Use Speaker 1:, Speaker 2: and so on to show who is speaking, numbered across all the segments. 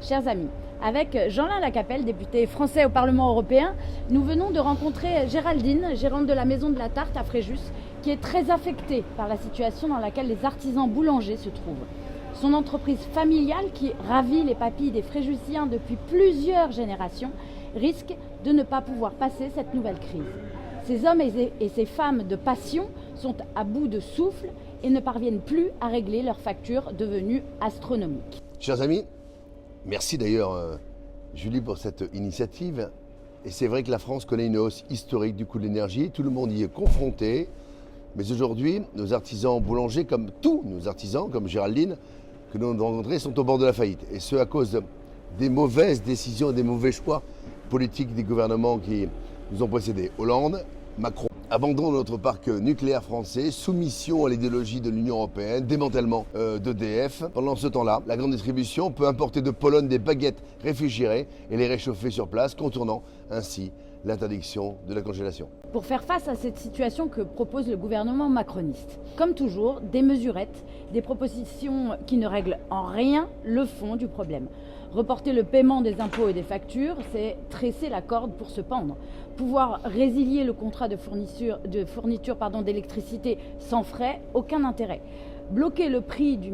Speaker 1: Chers amis, avec Jean-Lin Lacapelle, député français au Parlement européen, nous venons de rencontrer Géraldine, gérante de la Maison de la Tarte à Fréjus, qui est très affectée par la situation dans laquelle les artisans boulangers se trouvent. Son entreprise familiale, qui ravit les papilles des Fréjusiens depuis plusieurs générations, risque de ne pas pouvoir passer cette nouvelle crise. Ces hommes et ces femmes de passion sont à bout de souffle et ne parviennent plus à régler leurs factures devenues astronomiques.
Speaker 2: Chers amis, merci d'ailleurs Julie pour cette initiative. Et c'est vrai que la France connaît une hausse historique du coût de l'énergie, tout le monde y est confronté. Mais aujourd'hui, nos artisans boulangers, comme tous nos artisans, comme Géraldine, que nous avons rencontrés, sont au bord de la faillite. Et ce à cause des mauvaises décisions et des mauvais choix politiques des gouvernements qui nous ont précédés. Hollande, Macron. Abandon de notre parc nucléaire français, soumission à l'idéologie de l'Union européenne, démantèlement d'EDF. Pendant ce temps-là, la grande distribution peut importer de Pologne des baguettes réfrigérées et les réchauffer sur place, contournant ainsi l'interdiction de la congélation.
Speaker 1: Pour faire face à cette situation que propose le gouvernement macroniste, comme toujours, des mesurettes, des propositions qui ne règlent en rien le fond du problème. Reporter le paiement des impôts et des factures, c'est tresser la corde pour se pendre. Pouvoir résilier le contrat de fourniture d'électricité sans frais, aucun intérêt. Bloquer le prix du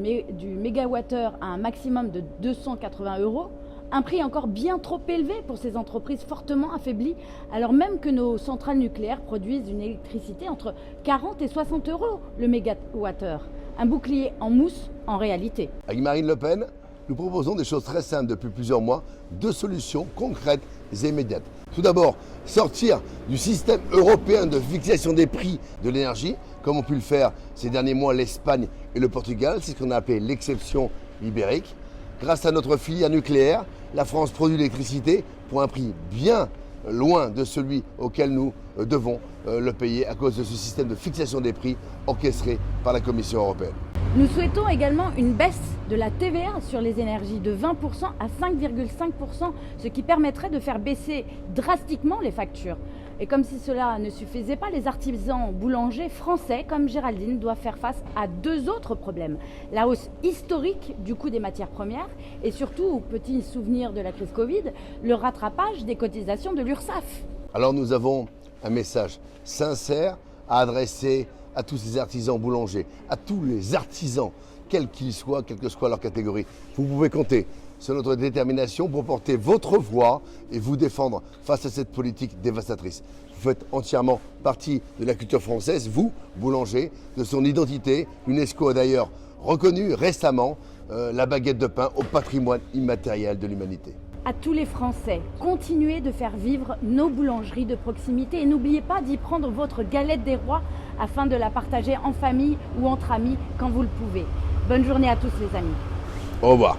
Speaker 1: mégawattheure à un maximum de 280 €, un prix encore bien trop élevé pour ces entreprises fortement affaiblies, alors même que nos centrales nucléaires produisent une électricité entre 40 et 60 € le mégawattheure. Un bouclier en mousse en réalité.
Speaker 2: Avec Marine Le Pen, nous proposons des choses très simples depuis plusieurs mois, deux solutions concrètes et immédiates. Tout d'abord, sortir du système européen de fixation des prix de l'énergie, comme ont pu le faire ces derniers mois l'Espagne et le Portugal, c'est ce qu'on a appelé l'exception ibérique. Grâce à notre filière nucléaire, la France produit l'électricité pour un prix bien loin de celui auquel nous devons le payer à cause de ce système de fixation des prix orchestré par la Commission européenne.
Speaker 1: Nous souhaitons également une baisse de la TVA sur les énergies de 20% à 5,5%, ce qui permettrait de faire baisser drastiquement les factures. Et comme si cela ne suffisait pas, les artisans boulangers français comme Géraldine doivent faire face à deux autres problèmes. La hausse historique du coût des matières premières et surtout, petit souvenir de la crise Covid, le rattrapage des cotisations de l'URSSAF.
Speaker 2: Alors nous avons un message sincère à adresser à tous ces artisans boulangers, à tous les artisans, quels qu'ils soient, quelle que soit leur catégorie. Vous pouvez compter sur notre détermination pour porter votre voix et vous défendre face à cette politique dévastatrice. Vous faites entièrement partie de la culture française, vous, boulanger, de son identité. L'UNESCO a d'ailleurs reconnu récemment la baguette de pain au patrimoine immatériel de l'humanité.
Speaker 1: À tous les Français, continuez de faire vivre nos boulangeries de proximité et n'oubliez pas d'y prendre votre galette des rois afin de la partager en famille ou entre amis quand vous le pouvez. Bonne journée à tous les amis.
Speaker 2: Au revoir.